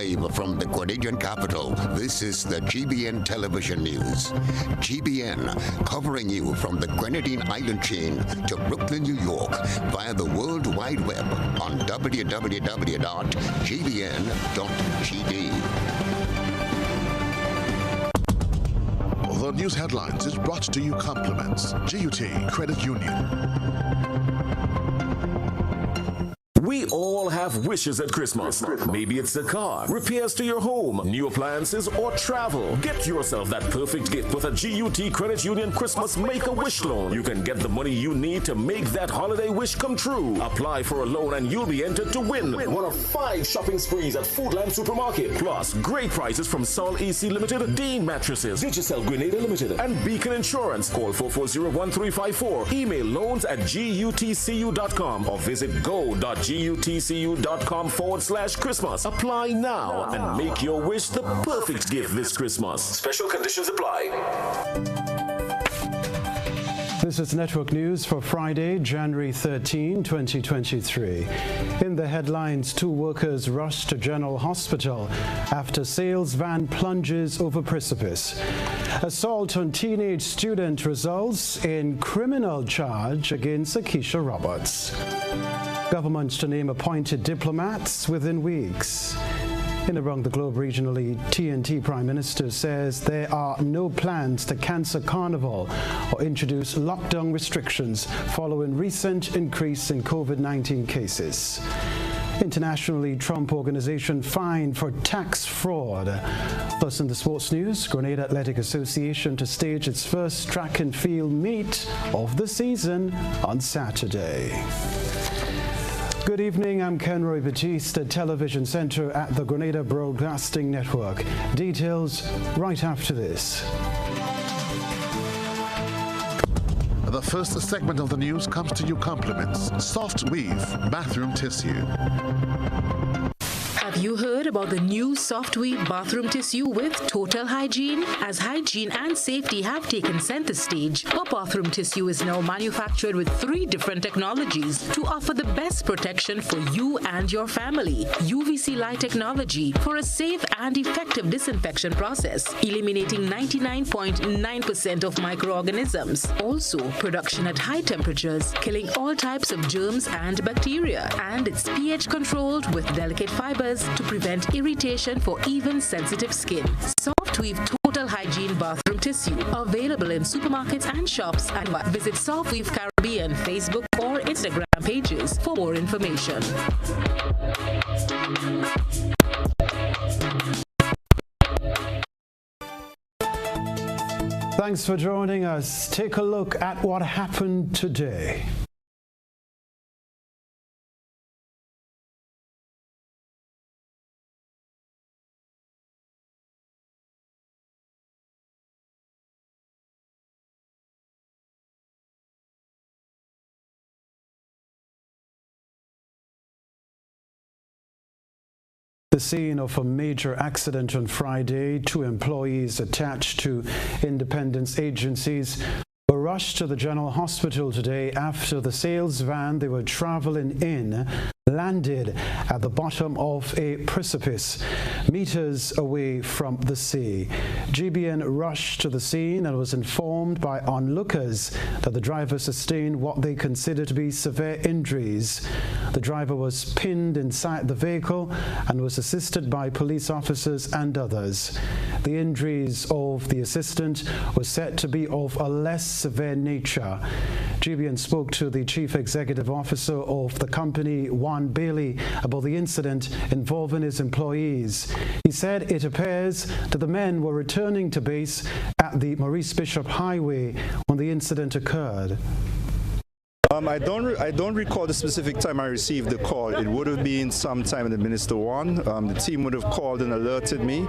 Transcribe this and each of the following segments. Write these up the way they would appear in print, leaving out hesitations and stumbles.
Live from the Grenadian capital, this is the GBN television news. GBN, covering you from the Grenadine Island chain to Brooklyn, New York, via the World Wide Web on www.gbn.gd. The news headlines is brought to you compliments GUT Credit Union. We all have wishes at Christmas. Maybe it's a car, repairs to your home, new appliances, or travel. Get yourself that perfect gift with a GUT Credit Union Christmas Make-A-Wish loan. You can get the money you need to make that holiday wish come true. Apply for a loan and you'll be entered to win one of 5 shopping sprees at Foodland Supermarket. Plus, great prizes from Sol AC Limited, Dean Mattresses, Digicel Grenada Limited, and Beacon Insurance. Call 440-1354. Email loans@gutcu.com or visit go.gutcu.com/Christmas. Apply now and make your wish the perfect gift this Christmas. Special conditions apply. This is Network News for Friday, January 13, 2023. In the headlines, 2 workers rushed to General Hospital after sales van plunges over precipice. Assault on teenage student results in criminal charge against Akeisha Roberts. Governments to name appointed diplomats within weeks. In around the globe regionally, TNT Prime Minister says there are no plans to cancel Carnival or introduce lockdown restrictions following recent increase in COVID-19 cases. Internationally, Trump Organization fined for tax fraud. Plus in the sports news, Grenada Athletic Association to stage its first track and field meet of the season on Saturday. Good evening, I'm Kenroy, Baptiste, at Television Center at the Grenada Broadcasting Network. Details right after this. The first segment of the news comes to you compliments Soft Weave Bathroom Tissue. Have you heard about the new Soft Weave bathroom tissue with total hygiene? As hygiene and safety have taken center stage, our bathroom tissue is now manufactured with 3 different technologies to offer the best protection for you and your family. UVC light technology for a safe and effective disinfection process, eliminating 99.9% of microorganisms. Also, production at high temperatures, killing all types of germs and bacteria. And it's pH controlled with delicate fibers to prevent irritation for even sensitive skin. Soft Weave Total Hygiene Bathroom Tissue, available in supermarkets and shops, and visit Soft Weave Caribbean Facebook or Instagram pages for more information. Thanks for joining us. Take a look at what happened today. The scene of a major accident on Friday. 2 employees attached to independence agencies were rushed to the General Hospital today after the sales van they were traveling in landed at the bottom of a precipice meters away from the sea. GBN rushed to the scene and was informed by onlookers that the driver sustained what they considered to be severe injuries. The driver was pinned inside the vehicle and was assisted by police officers and others. The injuries of the assistant were said to be of a less severe nature. GBN spoke to the Chief Executive Officer of the company, Juan Bailey, about the incident involving his employees. He said it appears that the men were returning to base at the Maurice Bishop Highway when the incident occurred. I don't recall the specific time I received the call. It would have been sometime in the Minister 1. The team would have called and alerted me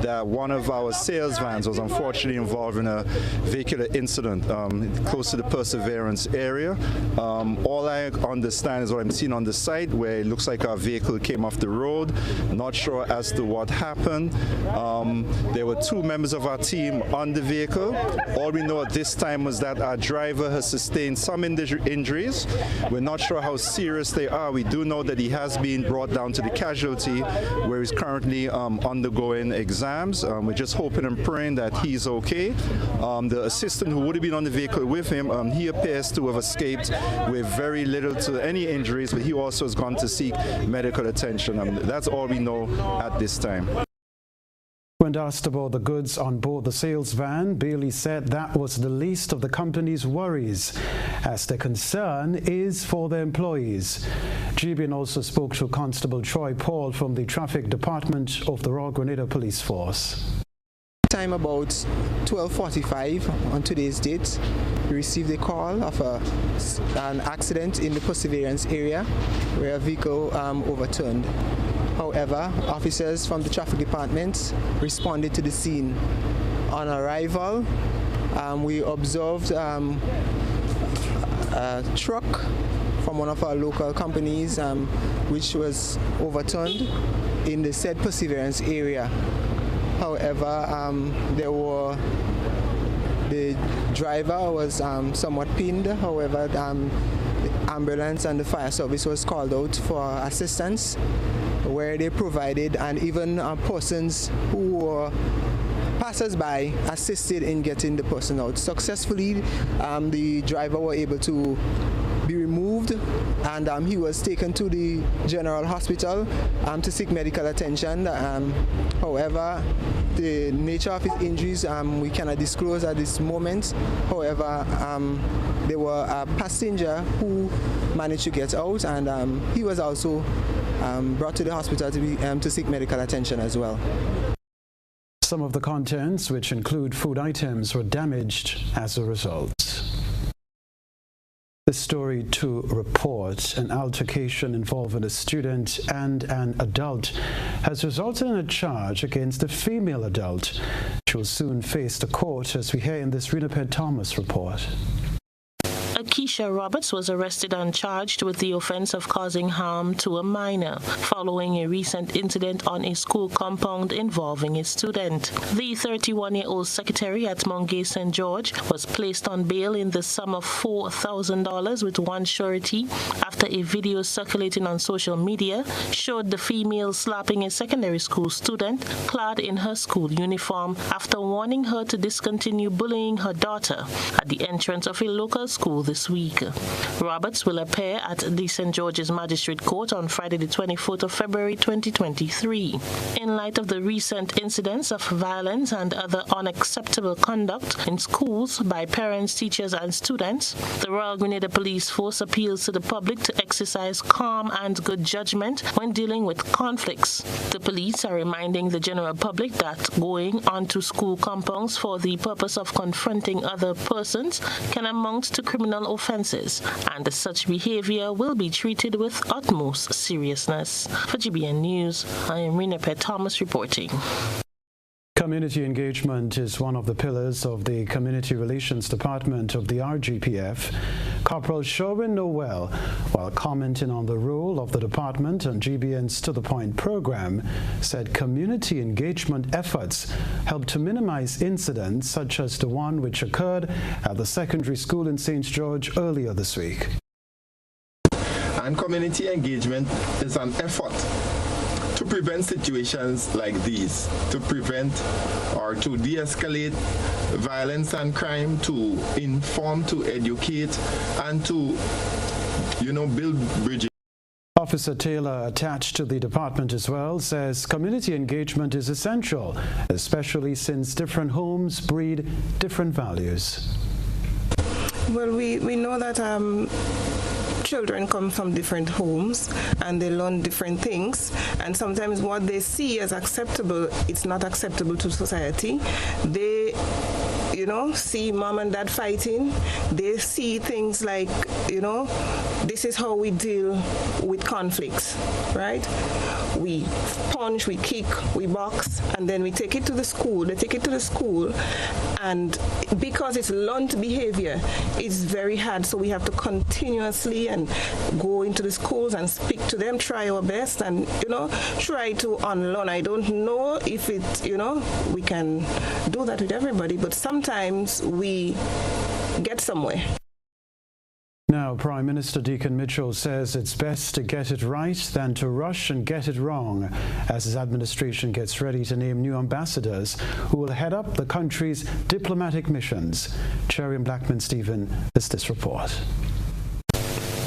that one of our sales vans was unfortunately involved in a vehicular incident close to the Perseverance area. All I understand is what I'm seeing on the site, where it looks like our vehicle came off the road. Not sure as to what happened. There were 2 members of our team on the vehicle. All we know at this time was that our driver has sustained some injuries injuries. We're not sure how serious they are. We do know that he has been brought down to the casualty where he's currently undergoing exams. We're just hoping and praying that he's okay. The assistant who would have been on the vehicle with him, he appears to have escaped with very little to any injuries, but he also has gone to seek medical attention. That's all we know at this time. When asked about the goods on board the sales van, Bailey said that was the least of the company's worries, as the concern is for the employees. GBN also spoke to Constable Troy Paul from the Traffic Department of the Royal Grenada Police Force. Time about 12:45 on today's date, we received a call of an accident in the Perseverance area where a vehicle overturned. However, officers from the traffic department responded to the scene. On arrival, we observed a truck from one of our local companies which was overturned in the said Perseverance area. However, the driver was somewhat pinned. However, the ambulance and the fire service was called out for assistance, where they provided, and even persons who were passers-by assisted in getting the person out. Successfully, the driver was able to be removed, and he was taken to the General Hospital to seek medical attention. However, the nature of his injuries we cannot disclose at this moment. However, there were a passenger who managed to get out, and he was also brought to the hospital to seek medical attention as well. Some of the contents, which include food items, were damaged as a result. The story to report: an altercation involving a student and an adult has resulted in a charge against a female adult. She will soon face the court, as we hear in this Renaped Thomas report. Keisha Roberts was arrested and charged with the offense of causing harm to a minor following a recent incident on a school compound involving a student. The 31-year-old secretary at Mount Gay St. George was placed on bail in the sum of $4,000 with one surety after a video circulating on social media showed the female slapping a secondary school student clad in her school uniform after warning her to discontinue bullying her daughter at the entrance of a local school this week. Roberts will appear at the St. George's Magistrate Court on Friday the 24th of February 2023. In light of the recent incidents of violence and other unacceptable conduct in schools by parents, teachers and students, the Royal Grenada Police Force appeals to the public to exercise calm and good judgment when dealing with conflicts. The police are reminding the general public that going onto school compounds for the purpose of confronting other persons can amount to criminal offenses, and such behavior will be treated with utmost seriousness. For GBN News, I am Renaped Thomas reporting. Community engagement is one of the pillars of the Community Relations Department of the RGPF. Corporal Sherwin Noel, while commenting on the role of the department on GBN's To The Point program, said community engagement efforts help to minimize incidents such as the one which occurred at the secondary school in St. George earlier this week. And community engagement is an effort to prevent situations like these, to prevent or to de-escalate violence and crime, to inform, to educate, and to, build bridges. Officer Taylor, attached to the department as well, says community engagement is essential, especially since different homes breed different values. Well, we know that children come from different homes and they learn different things, and sometimes what they see as acceptable, it's not acceptable to society. They see mom and dad fighting. They see things like, this is how we deal with conflicts, right? We punch, we kick, we box, and then we take it to the school. They take it to the school, and because it's learned behavior, it's very hard. So we have to continuously and go into the schools and speak to them, try our best, and try to unlearn. I don't know if we can do that with everybody, but sometimes we get somewhere. Now, Prime Minister Deacon Mitchell says it's best to get it right than to rush and get it wrong as his administration gets ready to name new ambassadors who will head up the country's diplomatic missions. Cherry and Blackman Stephen has this report.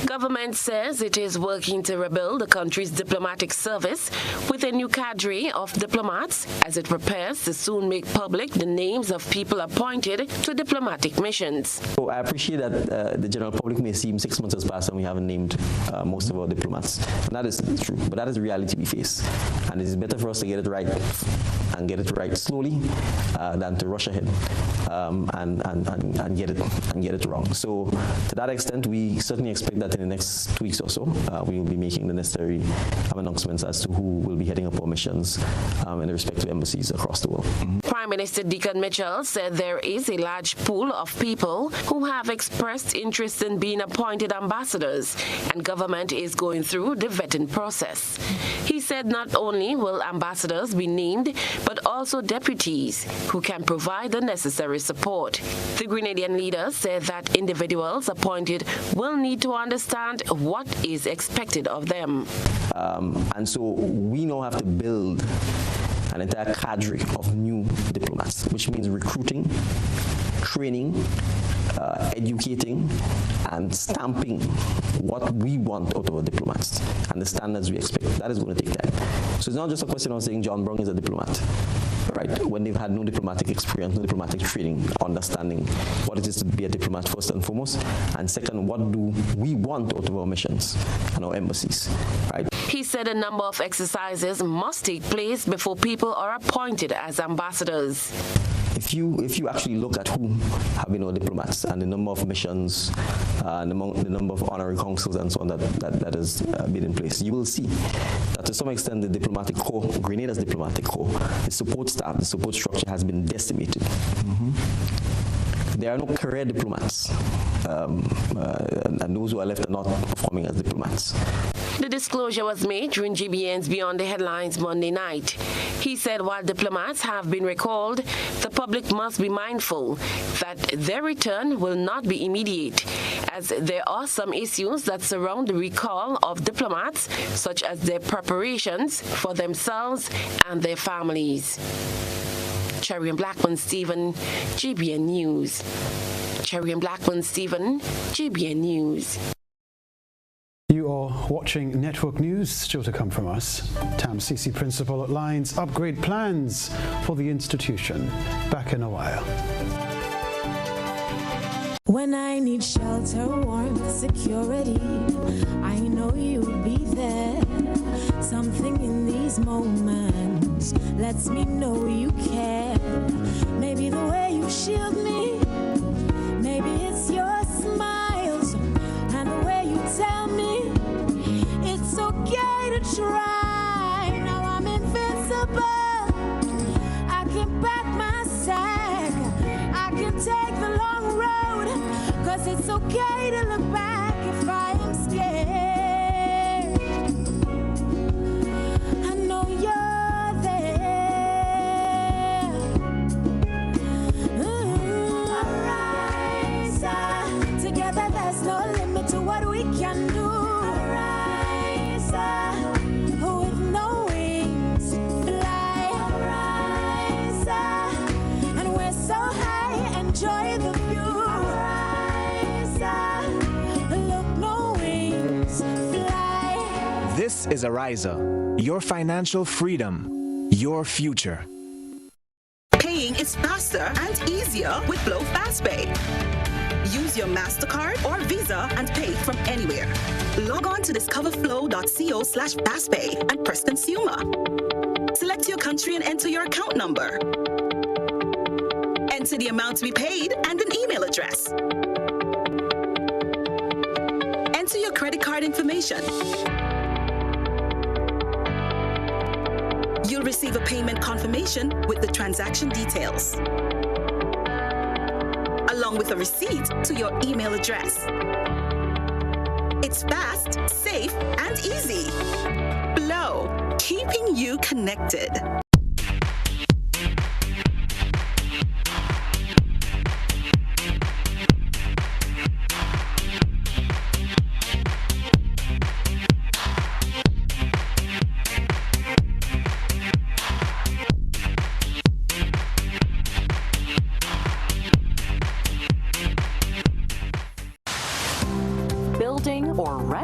Government says it is working to rebuild the country's diplomatic service with a new cadre of diplomats as it prepares to soon make public the names of people appointed to diplomatic missions. So I appreciate that the general public may seem 6 months has passed and we haven't named most of our diplomats. And that is true, but that is the reality we face. And it is better for us to get it right and get it right slowly than to rush ahead and get it wrong. So to that extent, we certainly expect that in the next 2 weeks or so, we will be making the necessary announcements as to who will be heading up our missions in the respective embassies across the world. Prime Minister Deacon Mitchell said there is a large pool of people who have expressed interest in being appointed ambassadors, and government is going through the vetting process. He said not only will ambassadors be named, but also deputies who can provide the necessary support. The Grenadian leader said that individuals appointed will need to understand what is expected of them. And so we now have to build an entire cadre of new diplomats, which means recruiting, training, educating, and stamping what we want out of our diplomats and the standards we expect. That is going to take time. So it's not just a question of saying John Brown is a diplomat, right? When they've had no diplomatic experience, no diplomatic training, understanding what it is to be a diplomat first and foremost, and second, what do we want out of our missions and our embassies, right? He said a number of exercises must take place before people are appointed as ambassadors. If you actually look at who have been our diplomats and the number of missions, and the number of honorary councils and so on that has been in place, you will see that to some extent the diplomatic corps, Grenada's diplomatic corps, the support staff, the support structure has been decimated. There are no career diplomats, and those who are left are not performing as diplomats. The disclosure was made during GBN's Beyond the Headlines Monday night. He said while diplomats have been recalled, the public must be mindful that their return will not be immediate, as there are some issues that surround the recall of diplomats, such as their preparations for themselves and their families. Cherry and Blackman Stephen, GBN News. Cherry and Blackman Stephen, GBN News. You are watching Network News, still to come from us. Tam Sisi Principal outlines upgrade plans for the institution. Back in a while. When I need shelter, warmth, security, I know you'll be there. Something in these moments lets me know you care. Maybe the way you shield me, maybe it's your smiles and the way you tell me it's okay to try. Now I'm invincible. I can pack my sack. I can take the long road, 'cause it's okay to look back if I am scared. I know you're there. Arise, together there's no limit to what we can do. Arise, with no wings, fly. Arise, and we're so high, enjoy the view. This is Ariza, your financial freedom, your future. Paying is faster and easier with Glow FastPay. Use your MasterCard or Visa and pay from anywhere. Log on to discoverflow.co/fastpay and press Consumer. Select your country and enter your account number. Enter the amount to be paid and an email address. Enter your credit card information. You'll receive a payment confirmation with the transaction details, along with a receipt to your email address. It's fast, safe, and easy. Glow, keeping you connected.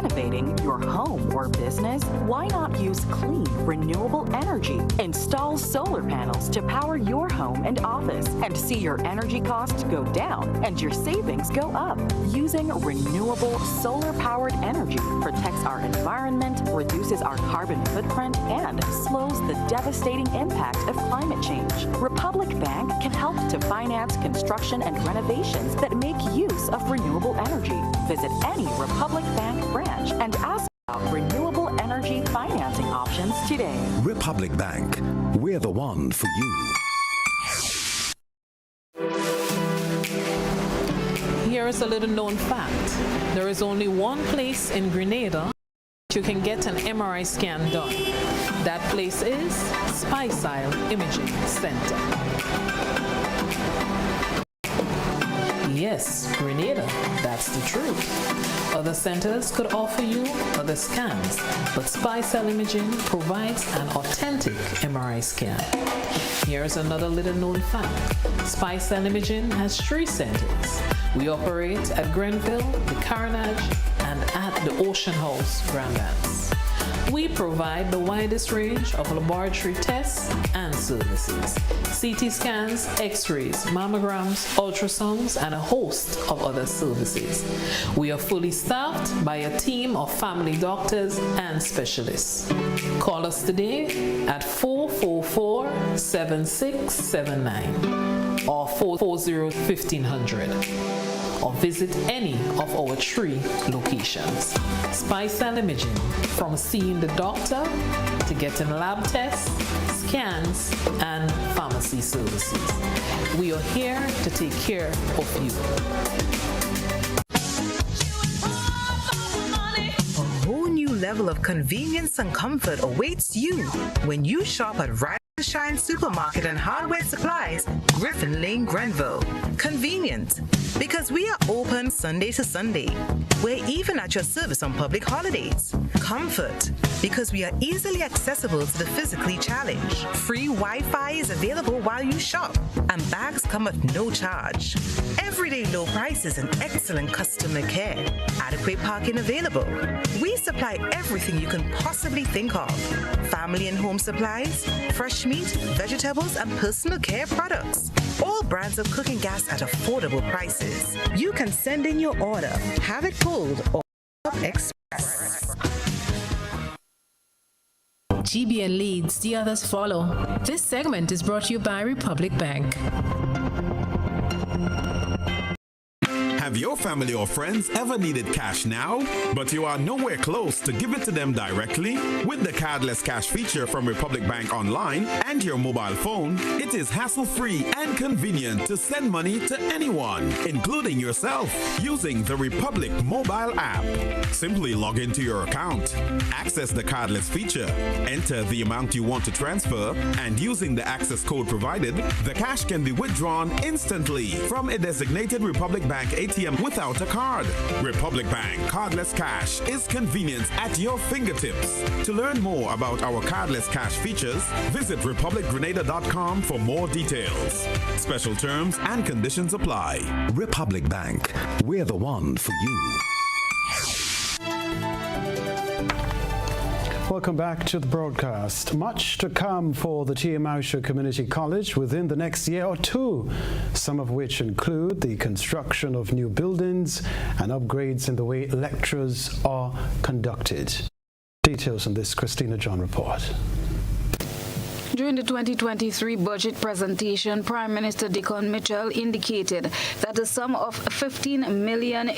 renovating your home or business? Why not use clean, renewable energy? Install solar panels to power your home and office and see your energy costs go down and your savings go up. Using renewable solar-powered energy protects our environment, reduces our carbon footprint, and slows the devastating impact of climate change. Republic Bank can help to finance construction and renovations that make use of renewable energy. Visit any Republic Bank branch and ask about renewable energy financing options today. Republic Bank, we're the one for you. Here is a little known fact. There is only one place in Grenada you can get an MRI scan done. That place is Speyside Imaging Center. Yes, Grenada, that's the truth. Other centers could offer you other scans, but Speyside Imaging provides an authentic MRI scan. Here's another little known fact. Speyside Imaging has 3 centers. We operate at Grenville, the Carnage, and at the Ocean House, Grandlands. We provide the widest range of laboratory tests and services. CT scans, x-rays, mammograms, ultrasounds, and a host of other services. We are fully staffed by a team of family doctors and specialists. Call us today at 444-7679 or 440-1500. Or visit any of our 3 locations. Speyside Imaging, from seeing the doctor to getting lab tests, scans, and pharmacy services. We are here to take care of you. A whole new level of convenience and comfort awaits you when you shop at Rise and Shine Supermarket and Hardware Supplies, Griffin Lane, Grenville. Convenient, because we are open Sunday to Sunday. We're even at your service on public holidays. Comfort, because we are easily accessible to the physically challenged. Free Wi-Fi is available while you shop, and bags come at no charge. Everyday low prices and excellent customer care. Adequate parking available. We supply everything you can possibly think of. Family and home supplies, fresh meat, vegetables, and personal care products. All brands of cooking gas at affordable prices. You can send in your order, have it pulled, or express. GBN leads, the others follow. This segment is brought to you by Republic Bank. Have your family or friends ever needed cash now, but you are nowhere close to give it to them directly? With the cardless cash feature from Republic Bank Online and your mobile phone, it is hassle-free and convenient to send money to anyone, including yourself, using the Republic mobile app. Simply log into your account, access the cardless feature, enter the amount you want to transfer, and using the access code provided, the cash can be withdrawn instantly from a designated Republic Bank ATM without a card. Republic Bank Cardless Cash is convenience at your fingertips. To learn more about our cardless cash features, visit republicgrenada.com for more details. Special terms and conditions apply. Republic Bank, we're the one for you. Welcome back to the broadcast. Much to come for the T.A. Mowshire Community College within the next year or 2, some of which include the construction of new buildings and upgrades in the way lectures are conducted. Details on this Christina John report. During the 2023 budget presentation, Prime Minister Dickon Mitchell indicated that the sum of $15 million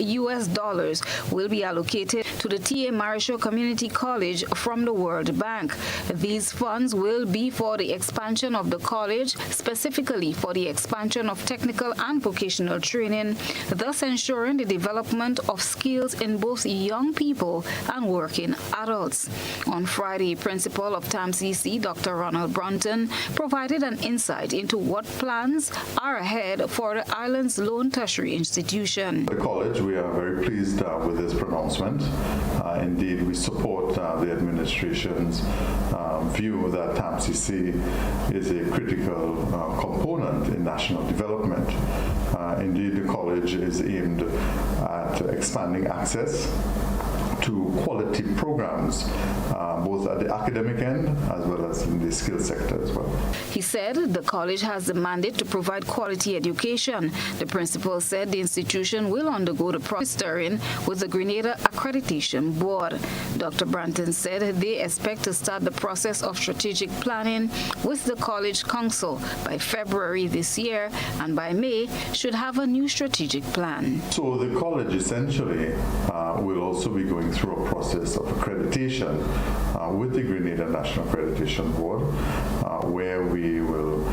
will be allocated to the T.A. Mowshire Community College from the World Bank. These funds will be for the expansion of the college, specifically for the expansion of technical and vocational training, thus ensuring the development of skills in both young people and working adults. On Friday, Principal of TAMCC, Dr. Ronald Brunton, provided an insight into what plans are ahead for the island's lone tertiary institution. The college, we are very pleased with this pronouncement. Indeed, we support the administration's view that TAMCC is a critical component in national development. Indeed, the college is aimed at expanding access to quality programs, both at the academic end as well as in the skill sector as well. He said the college has the mandate to provide quality education. The principal said the institution will undergo the process with the Grenada Accreditation Board. Dr. Branton said they expect to start the process of strategic planning with the College Council by February this year, and by May should have a new strategic plan. So the college essentially will also be going through a process of accreditation with the Grenada National Accreditation Board, where we will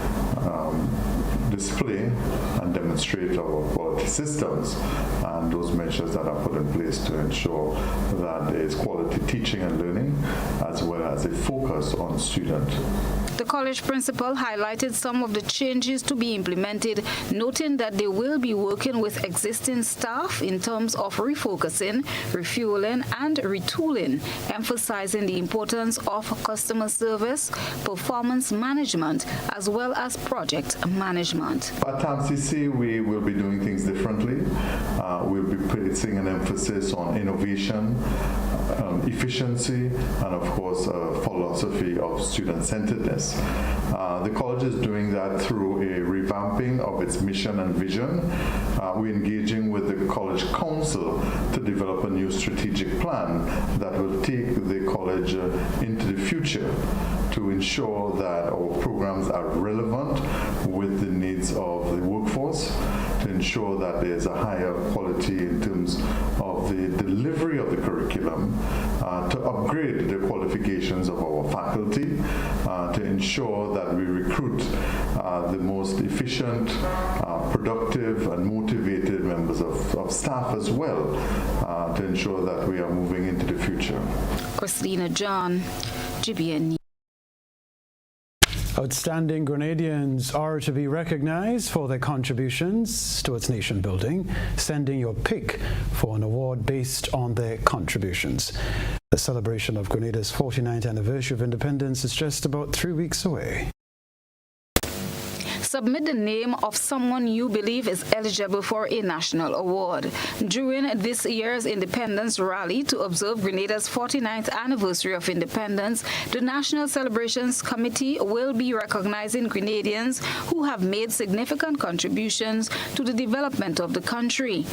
display and demonstrate our quality systems and those measures that are put in place to ensure that there is quality teaching and learning as well as a focus on student. The college principal highlighted some of the changes to be implemented, noting that they will be working with existing staff in terms of refocusing, refueling, and retooling, emphasizing the importance of customer service, performance management, as well as project management. At TAMCC, we will be doing things differently. We'll be placing an emphasis on innovation, efficiency, and of course a philosophy of student-centeredness. The college is doing that through a revamping of its mission and vision. We're engaging with the College Council to develop a new strategic plan that will take the college into the future to ensure that our programs are relevant with the needs of the workforce, to ensure that there's a higher quality in terms of the delivery of the curriculum, to upgrade the qualifications of our faculty, to ensure that we recruit the most efficient, productive and motivated members of staff as well, to ensure that we are moving into the future. Christina John, GBN News. Outstanding Grenadians are to be recognized for their contributions towards nation building, sending your pick for an award based on their contributions. The celebration of Grenada's 49th anniversary of independence is just about 3 weeks away. Submit the name of someone you believe is eligible for a national award. During this year's Independence Rally to observe Grenada's 49th anniversary of independence, the National Celebrations Committee will be recognizing Grenadians who have made significant contributions to the development of the country.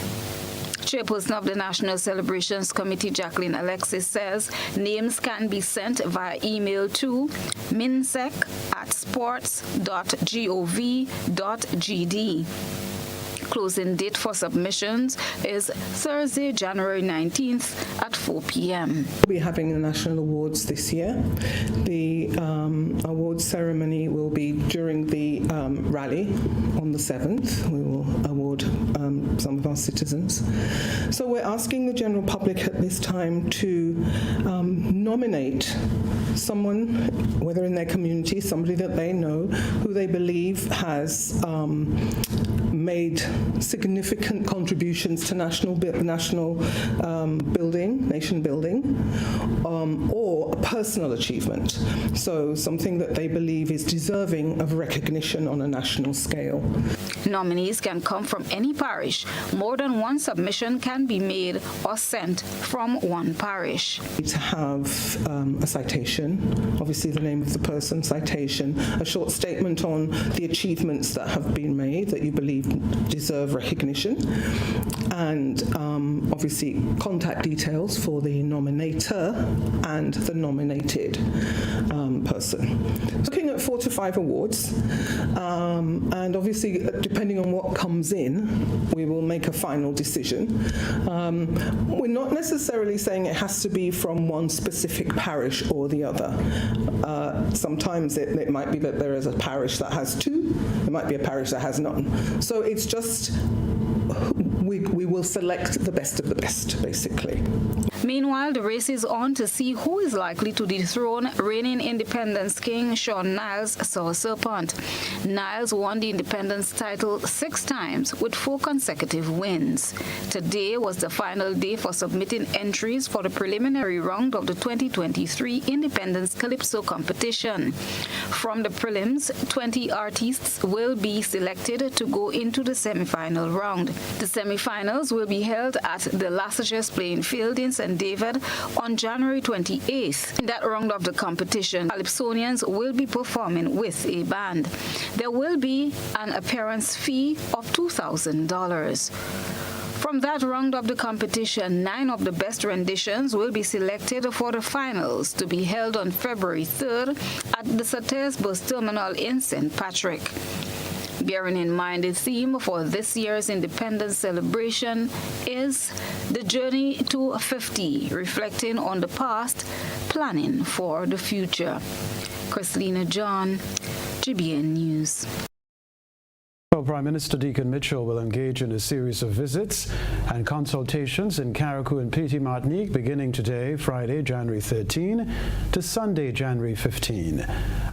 Chairperson of the National Celebrations Committee, Jacqueline Alexis, says names can be sent via email to minsec@sports.gov.gd. Closing date for submissions is Thursday, January 19th at 4 p.m. We're having the national awards this year. The awards ceremony will be during the rally on the 7th. We will award some of our citizens. So we're asking the general public at this time to nominate someone, whether in their community, somebody that they know, who they believe has made significant contributions to national building, nation building, or a personal achievement. So something that they believe is deserving of recognition on a national scale. Nominees can come from any parish. More than one submission can be made or sent from one parish. To have a citation, obviously the name of the person, citation, a short statement on the achievements that have been made that you believe deserve recognition, and obviously contact details for the nominator and the nominated person. Looking at 4 to 5 awards, and obviously depending on what comes in, we will make a final decision. We're not necessarily saying it has to be from one specific parish or the other. Sometimes it might be that there is a parish that has 2, there might be a parish that has none. So it's just we will select the best of the best, basically. Meanwhile, the race is on to see who is likely to dethrone reigning Independence King Sean Niles' Sour Serpent. Niles won the Independence title 6 times with 4 consecutive wins. Today was the final day for submitting entries for the preliminary round of the 2023 Independence Calypso competition. From the prelims, 20 artists will be selected to go into the semi-final round. The semi-finals will be held at the Lassages Playing Field in St. Camp David on January 28th. In that round of the competition, Calypsonians will be performing with a band. There will be an appearance fee of $2,000. From that round of the competition, 9 of the best renditions will be selected for the finals to be held on February 3rd at the Satters Bus Terminal in St. Patrick. Bearing in mind the theme for this year's Independence celebration is The Journey to 50, reflecting on the past, planning for the future. Christina John, GBN News. Well, Prime Minister Deacon Mitchell will engage in a series of visits and consultations in Carriacou and Petite Martinique beginning today, Friday, January 13, to Sunday, January 15.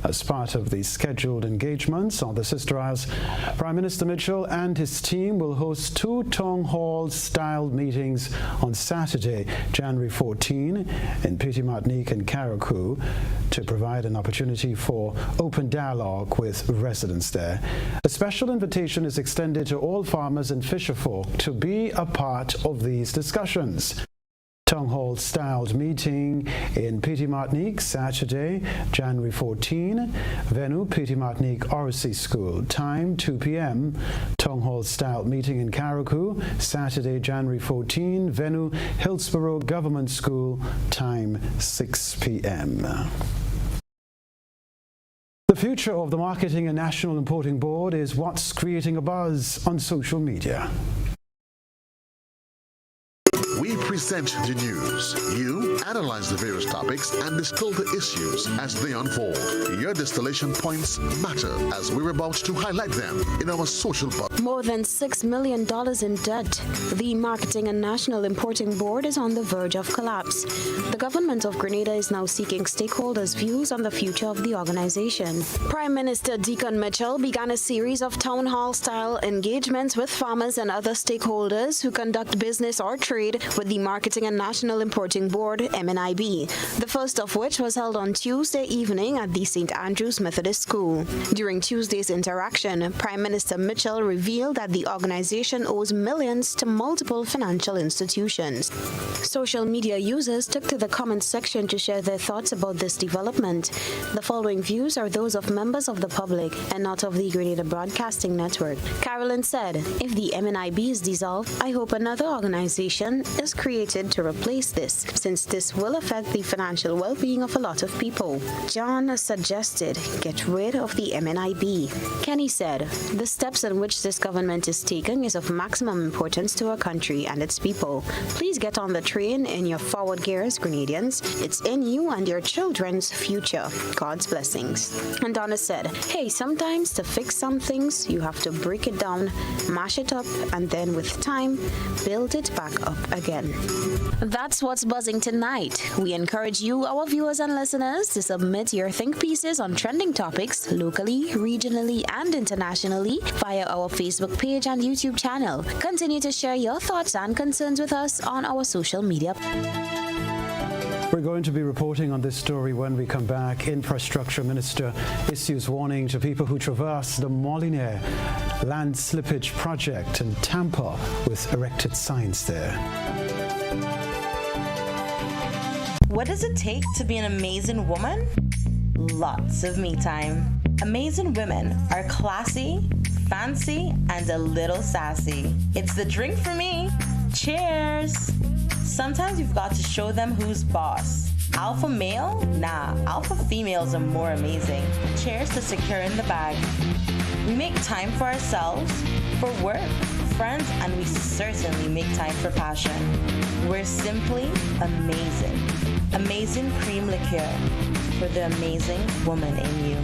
As part of the scheduled engagements on the Sister Isles, Prime Minister Mitchell and his team will host 2 town hall-style meetings on Saturday, January 14, in Petite Martinique and Carriacou to provide an opportunity for open dialogue with residents there. A special invitation is extended to all farmers and fisherfolk to be a part of these discussions. Town hall-styled meeting in Petite Martinique, Saturday, January 14. Venue, Petite Martinique RC School. Time, 2 p.m. Town hall-styled meeting in Carriacou, Saturday, January 14. Venue, Hillsborough Government School. Time, 6 p.m. The future of the Marketing and National Importing Board is what's creating a buzz on social media. We present the news. You analyze the various topics and distill the issues as they unfold. Your distillation points matter as we're about to highlight them in our social buzz. More than $6 million in debt. The Marketing and National Importing Board is on the verge of collapse. The government of Grenada is now seeking stakeholders' views on the future of the organization. Prime Minister Deacon Mitchell began a series of town hall-style engagements with farmers and other stakeholders who conduct business or trade with the Marketing and National Importing Board, MNIB, the first of which was held on Tuesday evening at the St. Andrew's Methodist School. During Tuesday's interaction, Prime Minister Mitchell revealed that the organization owes millions to multiple financial institutions. Social media users took to the comments section to share their thoughts about this development. The following views are those of members of the public and not of the Grenada Broadcasting Network. Carolyn said, "If the MNIB is dissolved, I hope another organization is created to replace this, since this will affect the financial well-being of a lot of people." John suggested get rid of the MNIB. Kenny said, "The steps in which this government is taking is of maximum importance to our country and its people. Please get on the train in your forward gears, Grenadians. It's in you and your children's future. God's blessings." And Donna said, "Hey, sometimes to fix some things, you have to break it down, mash it up, and then with time, build it back up again." That's what's buzzing tonight. We encourage you, our viewers and listeners, to submit your think pieces on trending topics locally, regionally, and internationally via our Facebook page and YouTube channel. Continue to share your thoughts and concerns with us on our social media. We're going to be reporting on this story when we come back. Infrastructure Minister issues warning to people who traverse the Molyneux land slippage project and tamper with erected signs there. What does it take to be an amazing woman? Lots of me time. Amazing women are classy, fancy, and a little sassy. It's the drink for me. Cheers! Sometimes you've got to show them who's boss. Alpha male? Nah, alpha females are more amazing. Cheers to securing the bag. We make time for ourselves, for work, friends, and we certainly make time for passion. We're simply amazing. Amazing cream liqueur for the amazing woman in you.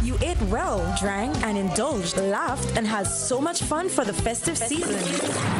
You ate well, drank and indulged, laughed and had so much fun for the festive season.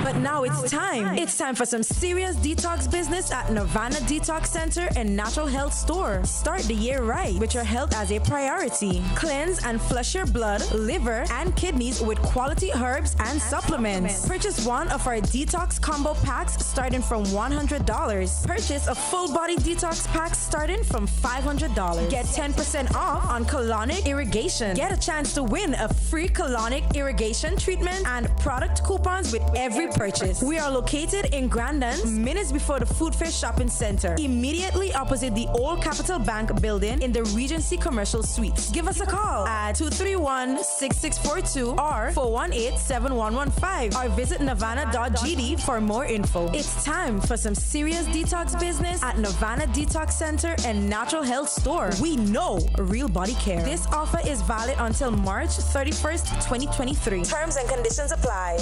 But now it's time. It's time for some serious detox business at Nirvana Detox Center and Natural Health Store. Start the year right with your health as a priority. Cleanse and flush your blood, liver, and kidneys with quality herbs and supplements. Purchase one of our detox combo packs starting from $100. Purchase a full body detox pack starting from $500. Get 10% off on colonic irrigation. Get a chance to win a free colonic irrigation treatment and product coupons with every purchase. We are located in Grandin, minutes before the Food Fair Shopping Center, immediately opposite the old Capital Bank building in the Regency Commercial Suites. Give us a call at 231-6642 or 418-7115 or visit nirvana.gd for more info. It's time for some serious detox business at Nirvana Detox Center and Natural Health Store. We know real body care. This offer is valid until March 31st, 2023. Terms and conditions apply.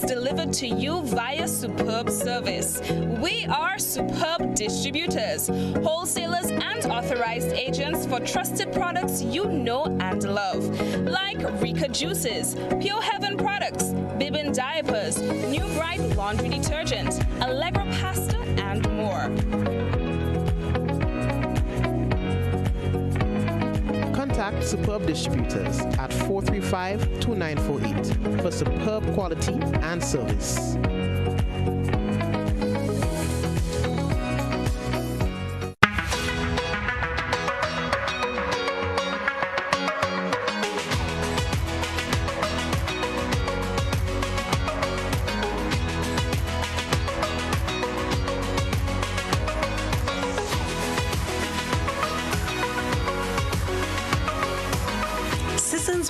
Delivered to you via Superb Service. We are Superb Distributors, wholesalers and authorized agents for trusted products you know and love, like Rika Juices, Pure Heaven products, Bibin diapers, New Bright laundry detergent, Allegra pasta, and more. Contact Superb Distributors at 435-2948 for superb quality and service.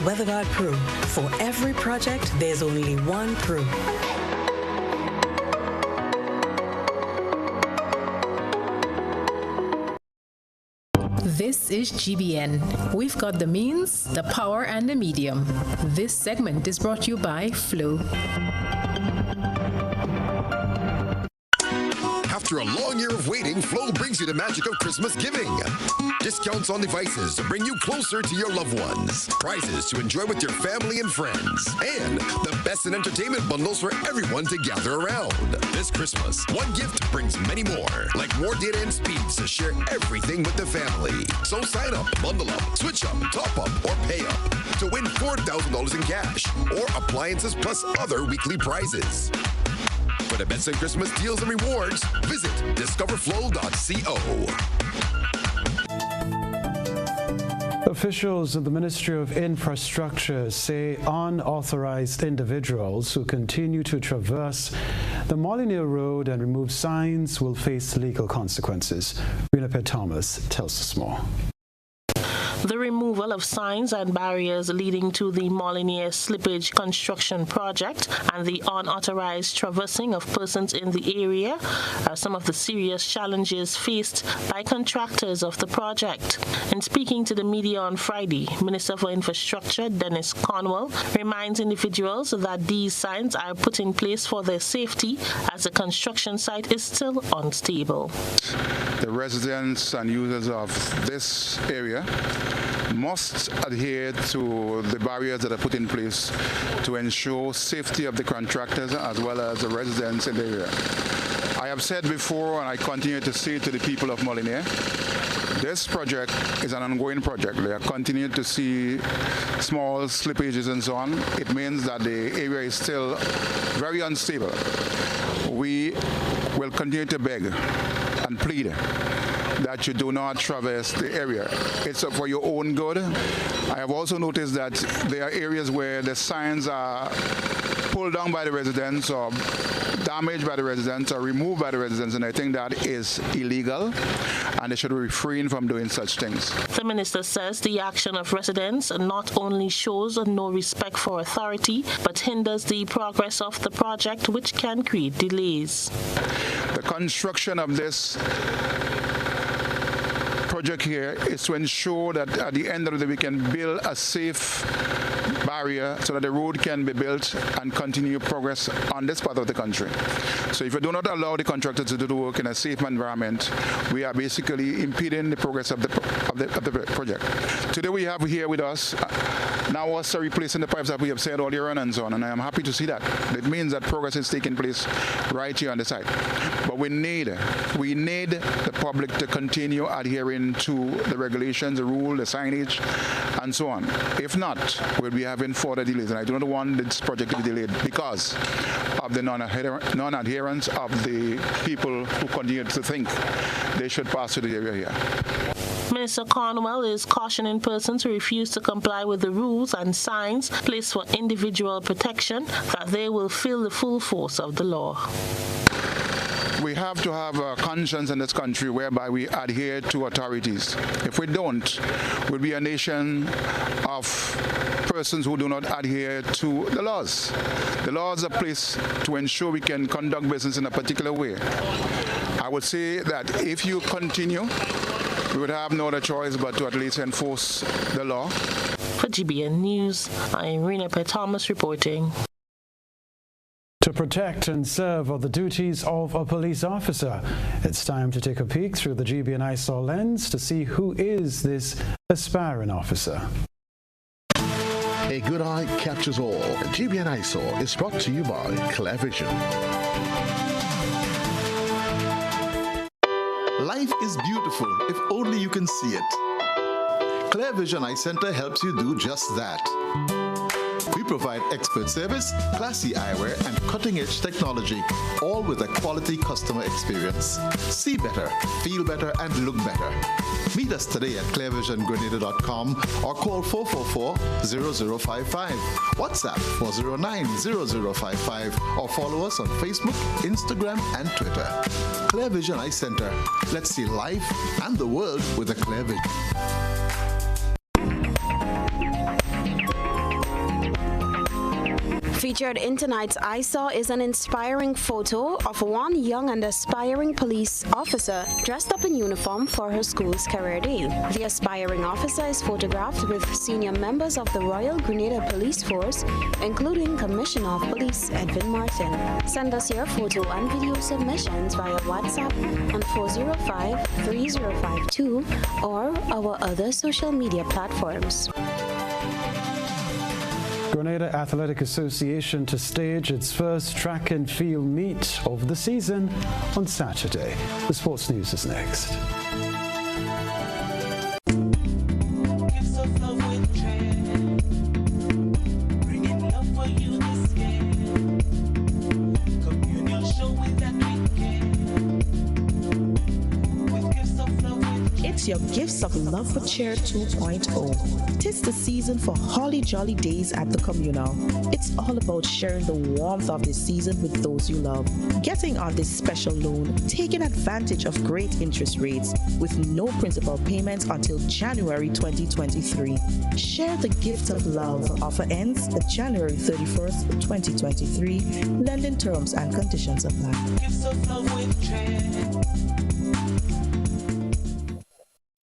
WeatherGuard Pro. For every project, there's only one Pro. This is GBN. We've got the means, the power, and the medium. This segment is brought to you by Flow. After a long year of waiting, Flow brings you the magic of Christmas giving. Discounts on devices to bring you closer to your loved ones. Prizes to enjoy with your family and friends. And the best in entertainment bundles for everyone to gather around. This Christmas, one gift brings many more. Like more data and speeds to share everything with the family. So sign up, bundle up, switch up, top up, or pay up to win $4,000 in cash or appliances plus other weekly prizes. For the best in Christmas deals and rewards, visit discoverflow.co. Officials in the Ministry of Infrastructure say unauthorized individuals who continue to traverse the Molyneux Road and remove signs will face legal consequences. Renapet Thomas tells us more. The removal of signs and barriers leading to the Molyneux Slippage Construction Project and the unauthorized traversing of persons in the area are some of the serious challenges faced by contractors of the project. In speaking to the media on Friday, Minister for Infrastructure Dennis Cornwall reminds individuals that these signs are put in place for their safety as the construction site is still unstable. The residents and users of this area must adhere to the barriers that are put in place to ensure safety of the contractors as well as the residents in the area. I have said before, and I continue to say to the people of Molyneux, this project is an ongoing project. They are continuing to see small slippages and so on. It means that the area is still very unstable. We will continue to beg and plead that you do not traverse the area. It's for your own good. I have also noticed that there are areas where the signs are pulled down by the residents or damaged by the residents or removed by the residents, and I think that is illegal, and they should refrain from doing such things. The minister says the action of residents not only shows no respect for authority, but hinders the progress of the project, which can create delays. The construction of this project here is to ensure that at the end of the day we can build a safe barrier so that the road can be built and continue progress on this part of the country. So if we do not allow the contractor to do the work in a safe environment, we are basically impeding the progress of the project. Today we have here with us now us replacing the pipes that we have said all year and so on, and I am happy to see that. It means that progress is taking place right here on the site. But we need the public to continue adhering to the regulations, the rule, the signage, and so on. If not, we'll be having further delays, and I do not want this project to be delayed because of the non-adherence of the people who continue to think they should pass through the area here. Minister Cornwell is cautioning persons who refuse to comply with the rules and signs placed for individual protection that they will feel the full force of the law. We have to have a conscience in this country whereby we adhere to authorities. If we don't, we'll be a nation of persons who do not adhere to the laws. The laws are placed to ensure we can conduct business in a particular way. I would say that if you continue, we would have no other choice but to at least enforce the law. For GBN News, I'm Rena Thomas reporting. To protect and serve are the duties of a police officer. It's time to take a peek through the GBN ISOR lens to see who is this aspiring officer. A good eye captures all. GBN ISOR is brought to you by Clear Vision. Life is beautiful if only you can see it. Clear Vision Eye Center helps you do just that. We provide expert service, classy eyewear, and cutting-edge technology, all with a quality customer experience. See better, feel better, and look better. Meet us today at clearvisiongrenada.com or call 444-0055, WhatsApp 409-0055, or follow us on Facebook, Instagram, and Twitter. Clear Vision Eye Center. Let's see life and the world with a clear vision. Featured in tonight's ISOR is an inspiring photo of one young and aspiring police officer dressed up in uniform for her school's career day. The aspiring officer is photographed with senior members of the Royal Grenada Police Force, including Commissioner of Police Edwin Martin. Send us your photo and video submissions via WhatsApp on 405-3052 or our other social media platforms. Grenada Athletic Association to stage its first track and field meet of the season on Saturday. The sports news is next. It's your Gifts of Love for Cheer 2.0. Tis the season for holly jolly days at the communal. It's all about sharing the warmth of this season with those you love. Getting on this special loan, taking advantage of great interest rates with no principal payments until January 2023. Share the gift of love. Offer ends January 31st, 2023. Lending terms and conditions apply. Gifts of Love with Cheer.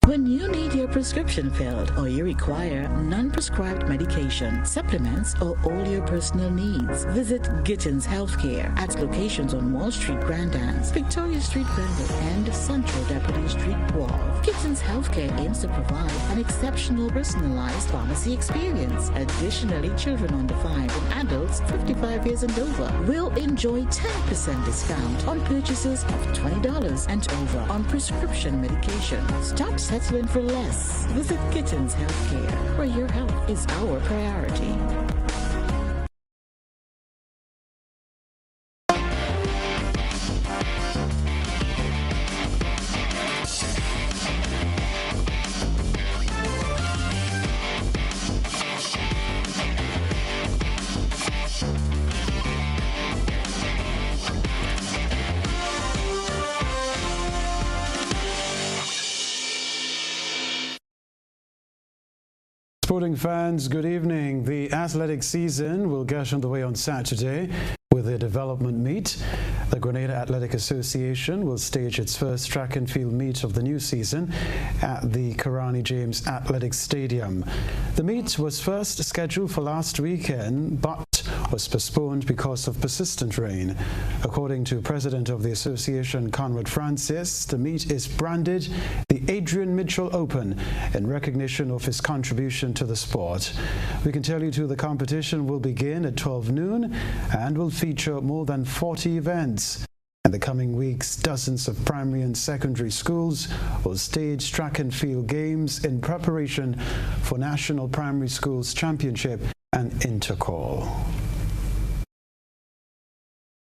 When you need your prescription filled or you require non-prescribed medication, supplements, or all your personal needs, visit Gittins Healthcare at locations on Wall Street, Grandans, Victoria Street, Granville, and Central Deputy Street, Wall. Gittins Healthcare aims to provide an exceptional personalized pharmacy experience. Additionally, children under 5 and adults 55 years and over will enjoy 10% discount on purchases of $20 and over on prescription medication. Stop settling for less. Visit Gittins Healthcare, where your health is our priority. Sporting fans, good evening. The athletic season will get underway on Saturday with a development meet. The Grenada Athletic Association will stage its first track and field meet of the new season at the Karani James Athletic Stadium. The meet was first scheduled for last weekend, but was postponed because of persistent rain. According to President of the Association, Conrad Francis, the meet is branded the Adrian Mitchell Open in recognition of his contribution to the sport. We can tell you too, the competition will begin at 12 noon and will feature more than 40 events. In the coming weeks, dozens of primary and secondary schools will stage track and field games in preparation for National Primary Schools Championship and Intercall.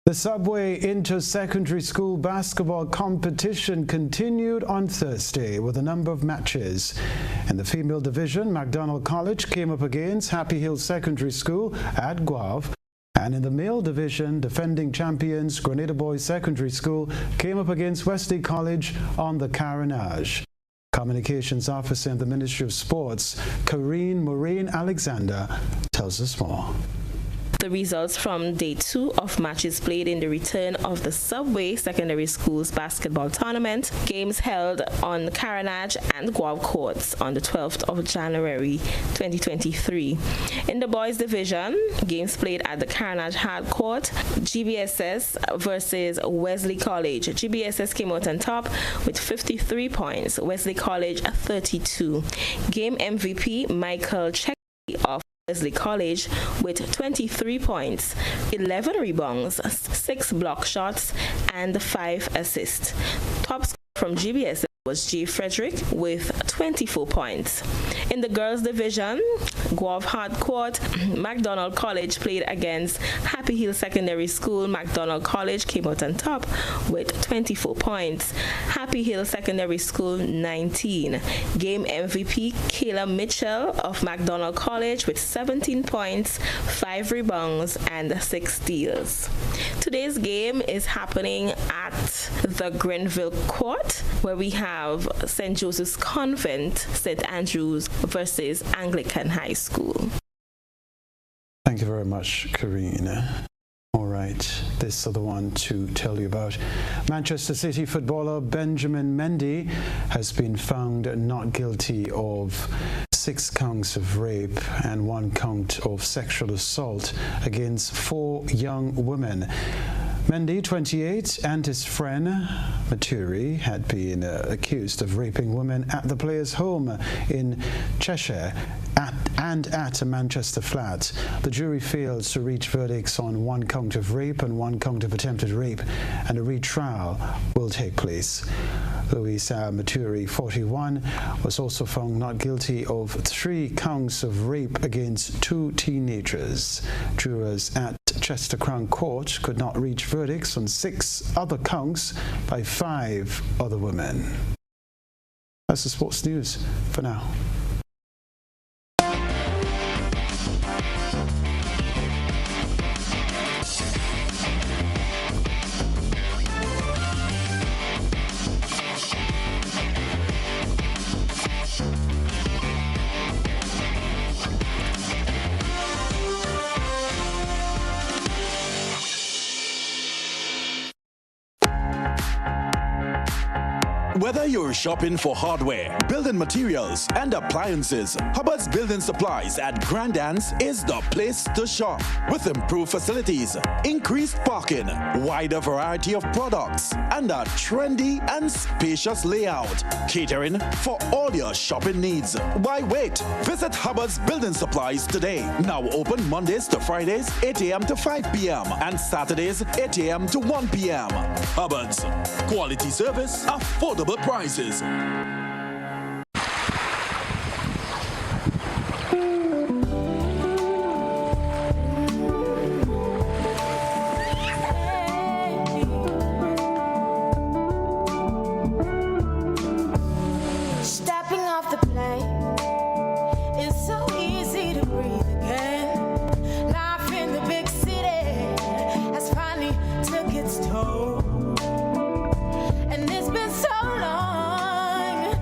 The Subway Inter-Secondary School basketball competition continued on Thursday with a number of matches. In the female division, MacDonald College came up against Happy Hill Secondary School at Guelph. And in the male division, defending champions Grenada Boys Secondary School came up against Wesley College on the Carenage. Communications Officer in the Ministry of Sports, Karine Maureen Alexander, tells us more. The results from Day 2 of matches played in the return of the Subway Secondary Schools basketball tournament, games held on Carenage and Guelph courts on the 12th of January 2023. In the boys division, games played at the Carenage hard court, GBSS versus Wesley College. GBSS came out on top with 53 points, Wesley College 32. Game MVP Michael Check of Wesley College with 23 points, 11 rebounds, 6 block shots, and 5 assists. Top scorer from GBS was J. Frederick with 24 points. In the girls division, Guelph hard court, MacDonald College played against Happy Hill Secondary School. MacDonald College came out on top with 24 points. Happy Hill Secondary School 19. Game MVP Kayla Mitchell of MacDonald College with 17 points, 5 rebounds, and 6 steals. Today's game is happening at the Grenville Court, where we have St. Joseph's Convent, St. Andrews versus Anglican High School. Thank you very much, Karina. All right, this is the one to tell you about. Manchester City footballer Benjamin Mendy has been found not guilty of 6 counts of rape and 1 count of sexual assault against 4 young women. Mendy, 28, and his friend Maturi had been accused of raping women at the player's home in Cheshire and at a Manchester flat. The jury failed to reach verdicts on 1 count of rape and 1 count of attempted rape, and a retrial will take place. Louisa Maturi, 41, was also found not guilty of 3 counts of rape against 2 teenagers. Jurors at Chester Crown Court could not reach verdicts on 6 other counts by 5 other women. That's the sports news for now. Whether you're shopping for hardware, building materials, and appliances, Hubbard's Building Supplies at Grandans is the place to shop. With improved facilities, increased parking, wider variety of products, and a trendy and spacious layout, catering for all your shopping needs. Why wait? Visit Hubbard's Building Supplies today. Now open Mondays to Fridays, 8 a.m. to 5 p.m. and Saturdays, 8 a.m. to 1 p.m. Hubbard's. Quality service, affordable prices. Stepping off the plane, it's so easy to breathe again. Life in the big city has finally took its toll. And it's been so long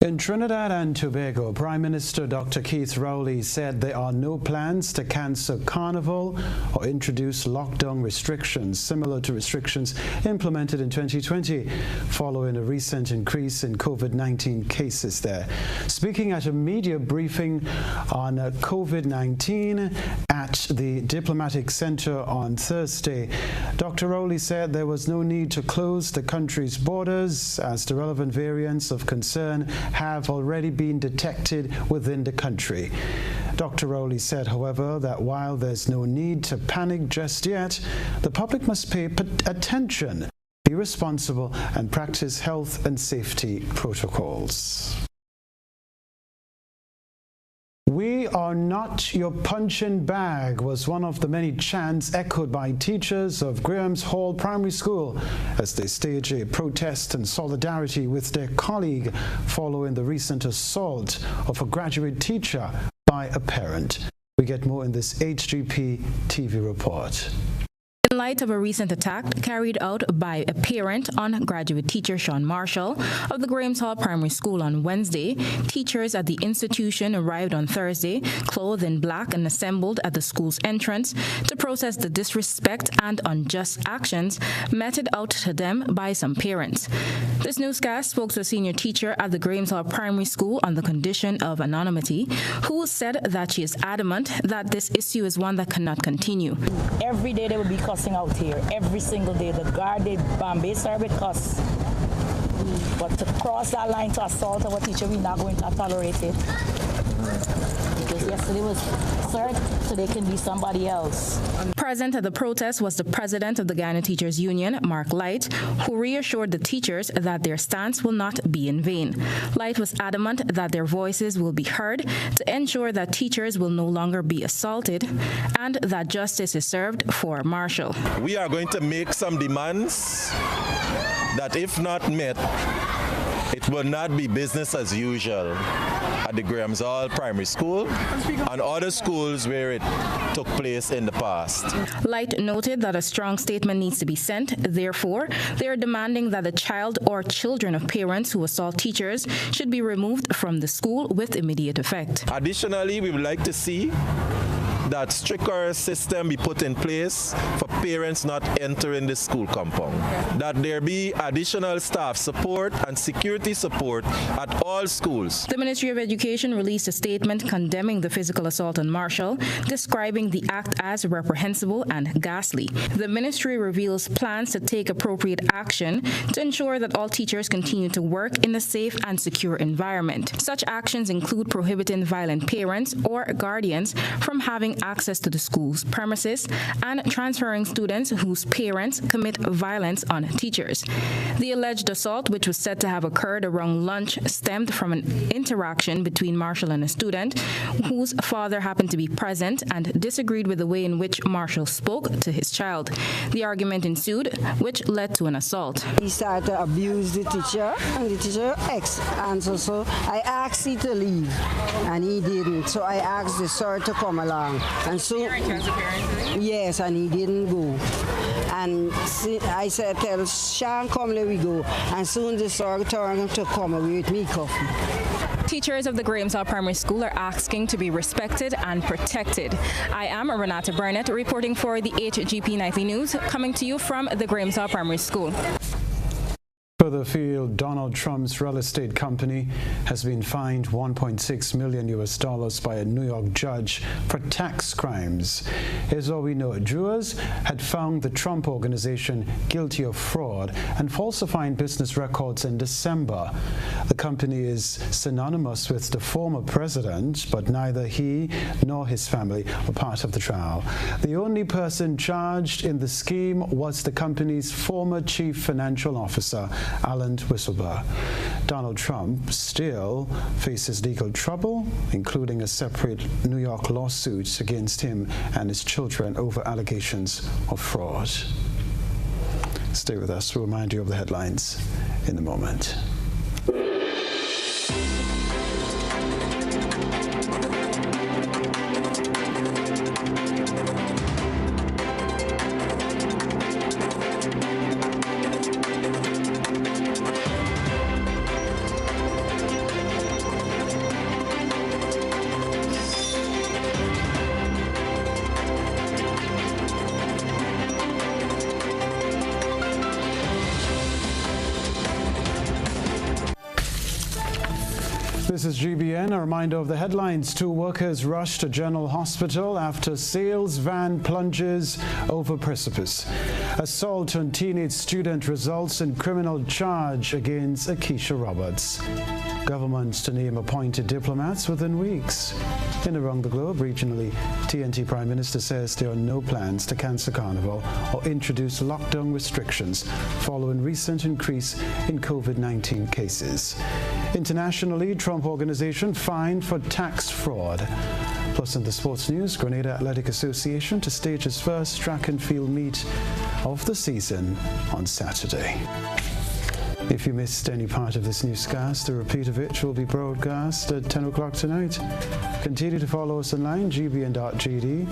In Trinidad and Tobago, Prime Minister Dr. Keith Rowley said there are no plans to cancel Carnival or introduce lockdown restrictions similar to restrictions implemented in 2020 following a recent increase in COVID-19 cases there. Speaking at a media briefing on COVID-19 at the Diplomatic Center on Thursday, Dr. Rowley said there was no need to close the country's borders as the relevant variants of concern have already been detected within the country. Dr. Rowley said, however, that while there's no need to panic just yet, the public must pay attention, be responsible, and practice health and safety protocols. "We are not your punching bag" was one of the many chants echoed by teachers of Graham's Hall Primary School as they staged a protest in solidarity with their colleague following the recent assault of a graduate teacher by a parent. We get more in this HGP TV report. In light of a recent attack carried out by a parent on graduate teacher Sean Marshall of the Graham's Hall Primary School on Wednesday, teachers at the institution arrived on Thursday, clothed in black, and assembled at the school's entrance to protest the disrespect and unjust actions meted out to them by some parents. This newscast spoke to a senior teacher at the Graham's Hall Primary School on the condition of anonymity, who said that she is adamant that this issue is one that cannot continue. Every day they will be cussing out here, every single day. The guard, they base her with cuss. But to cross that line to assault our teacher, we're not going to tolerate it. Because yesterday was cert, so they can be somebody else. Present at the protest was the president of the Ghana Teachers Union, Mark Light, who reassured the teachers that their stance will not be in vain. Light was adamant that their voices will be heard to ensure that teachers will no longer be assaulted and that justice is served for Marshall. We are going to make some demands that, if not met, it will not be business as usual at the Graham's Hall Primary School and other schools where it took place in the past. Light noted that a strong statement needs to be sent. Therefore, they are demanding that the child or children of parents who assault teachers should be removed from the school with immediate effect. Additionally, we would like to see that stricter system be put in place for parents not entering the school compound. That there be additional staff support and security support at all schools. The Ministry of Education released a statement condemning the physical assault on Marshall, describing the act as reprehensible and ghastly. The ministry reveals plans to take appropriate action to ensure that all teachers continue to work in a safe and secure environment. Such actions include prohibiting violent parents or guardians from having access to the school's premises and transferring students whose parents commit violence on teachers. The alleged assault, which was said to have occurred around lunch, stemmed from an interaction between Marshall and a student whose father happened to be present and disagreed with the way in which Marshall spoke to his child. The argument ensued, which led to an assault. He started to abuse the teacher, and the teacher and so I asked him to leave, and he didn't. So I asked the sir to come along. And so, yes, and he didn't go. And I said, tell Sean, come, let we go. And soon the sir turned to come away with me coffee. Teachers of the Graham's Hall Primary School are asking to be respected and protected. I am Renata Burnett, reporting for the HGP Nightly News, coming to you from the Graham's Hall Primary School. Further afield, Donald Trump's real estate company has been fined $1.6 million by a New York judge for tax crimes. Here's what we know. Jurors had found the Trump organization guilty of fraud and falsifying business records in December. The company is synonymous with the former president, but neither he nor his family were part of the trial. The only person charged in the scheme was the company's former chief financial officer, Alan Whistlebur. Donald Trump still faces legal trouble, including a separate New York lawsuit against him and his children over allegations of fraud. Stay with us. We'll remind you of the headlines in a moment. This is GBN. A reminder of the headlines. 2 workers rush to General Hospital after sales van plunges over precipice. Assault on teenage student results in criminal charge against Akeisha Roberts. Governments to name appointed diplomats within weeks. In around the globe, regionally, TNT Prime Minister says there are no plans to cancel Carnival or introduce lockdown restrictions following recent increase in COVID-19 cases. Internationally, Trump Organization fined for tax fraud. Plus in the sports news, Grenada Athletic Association to stage its first track and field meet of the season on Saturday. If you missed any part of this newscast, a repeat of it will be broadcast at 10 o'clock tonight. Continue to follow us online, gbn.gd,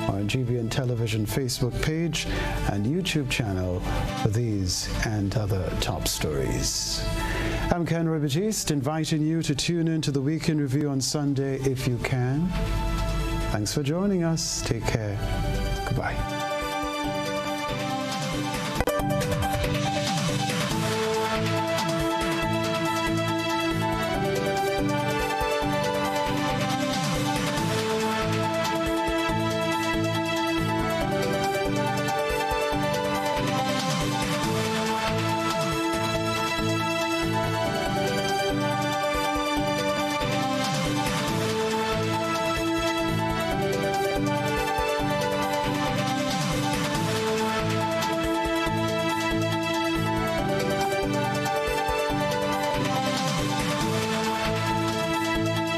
or on GBN Television Facebook page and YouTube channel for these and other top stories. I'm Kenroy, Baptiste, inviting you to tune in to the Weekend Review on Sunday if you can. Thanks for joining us. Take care. Goodbye.